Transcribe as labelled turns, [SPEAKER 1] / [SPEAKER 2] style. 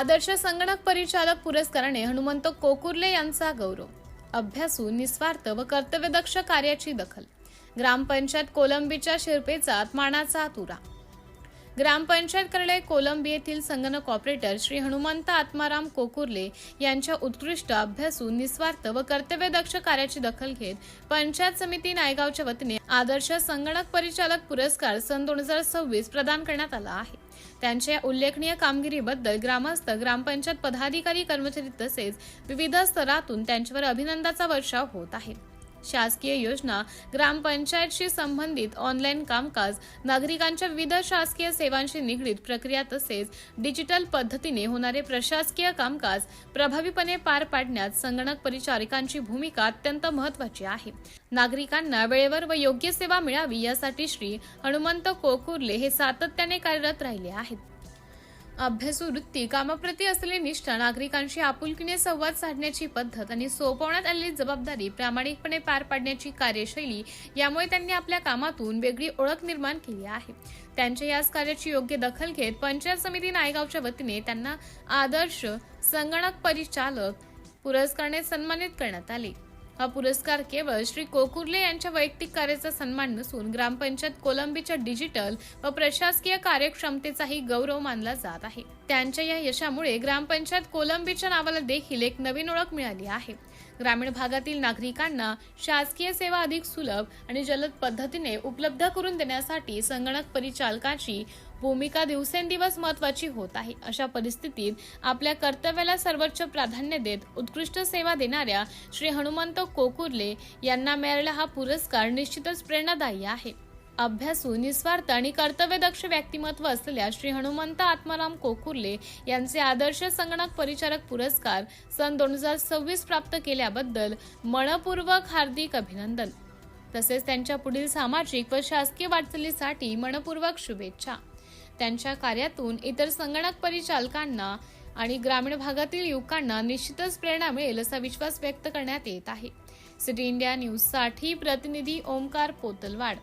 [SPEAKER 1] आदर्श संगणक परिचालक पुरस्काराने हनुमंत कोकुर्ले यांचा गौरव. अभ्यासू, निस्वार्थ व कर्तव्यदक्ष कार्याची दखल. ग्रामपंचायत कोलंबीच्या शिरपेचात मानाचा तुरा. ग्रामपंचायत कार्यालय कोलंबी येथील संगणक ऑपरेटर श्री हनुमंत आत्माराम कोकुर्ले यांच्या उत्कृष्ट, अभ्यासू, निस्वार्थ व कर्तव्यदक्ष कार्याची दखल घेत पंचायत समिती नायगावच्या वतीने आदर्श संगणक परिचालक पुरस्कार सन 2026 प्रदान करण्यात आला आहे. त्यांच्या उल्लेखनीय कामगिरीबद्दल ग्रामस्थ, ग्रामपंचायत पदाधिकारी, कर्मचारी तसेच विविध स्तरातून त्यांच्यावर अभिनंदनाचा वर्षाव होत आहे. शासकीय योजना, ग्रामपंचायतशी संबंधित ऑनलाईन कामकाज, नागरिकांच्या विविध शासकीय सेवांशी निगडीत प्रक्रिया तसेच डिजिटल पद्धतीने होणारे प्रशासकीय कामकाज प्रभावीपणे पार पाडण्यात संगणक परिचारिकांची भूमिका अत्यंत महत्त्वाची आहे. नागरिकांना वेळेवर व योग्य सेवा मिळावी यासाठी श्री हनुमंत कोकुर्ले हे सातत्याने कार्यरत राहिले आहेत. अभ्यासू वृत्ती, कामाप्रती असलेली निष्ठा, नागरिकांशी आपुलकीने संवाद साधण्याची पद्धत आणि सोपवण्यात आलेली जबाबदारी प्रामाणिकपणे पार पाडण्याची कार्यशैली यामुळे त्यांनी आपल्या कामातून वेगळी ओळख निर्माण केली आहे. त्यांच्या याच कार्याची योग्य दखल घेत पंचायत समिती नायगावच्या वतीने त्यांना आदर्श संगणक परिचालक पुरस्काराने सन्मानित करण्यात आले. हा पुरस्कार केवळ श्री कोकुर्ले यांच्या वैयक्तिक कार्याचा सन्मान नसून ग्रामपंचायत कोलंबीच्या डिजिटल व प्रशासकीय कार्यक्षमतेचाही गौरव मानला जात आहे. त्यांच्या या यशामुळे ग्रामपंचायत कोलंबीच्या नावाला देखील एक नवीन ओळख मिळाली आहे. ग्रामीण भागातील नागरिकांना शासकीय सेवा अधिक सुलभ आणि जलद पद्धतीने उपलब्ध करून देण्यासाठी संगणक परिचालकाची भूमिका दिवसेंदिवस महत्त्वाची होत आहे. अशा परिस्थितीत आपल्या कर्तव्याला सर्वोच्च प्राधान्य देत उत्कृष्ट सेवा देणाऱ्या श्री हनुमंत कोकुर्ले यांना मिळालेला हा पुरस्कार निश्चितच प्रेरणादायी आहे. अभ्यासू, निस्वार्थ आणि कर्तव्यदक्ष व्यक्तिमत्व असलेल्या श्री हनुमंत आत्माराम कोकुर्ले यांचे आदर्श संगणक परिचारक पुरस्कार सन 2026 प्राप्त केल्याबद्दल मनपूर्वक हार्दिक अभिनंदन. तसेच त्यांच्या पुढील सामाजिक व शासकीय वाटचालीसाठी मनपूर्वक शुभेच्छा. त्यांच्या कार्यातून इतर संगणक परिचालकांना आणि ग्रामीण भागातील युवकांना निश्चितच प्रेरणा मिळेल असा विश्वास व्यक्त करण्यात येत आहे. सिटी इंडिया न्यूजसाठी प्रतिनिधी ओमकार पोतलवाड.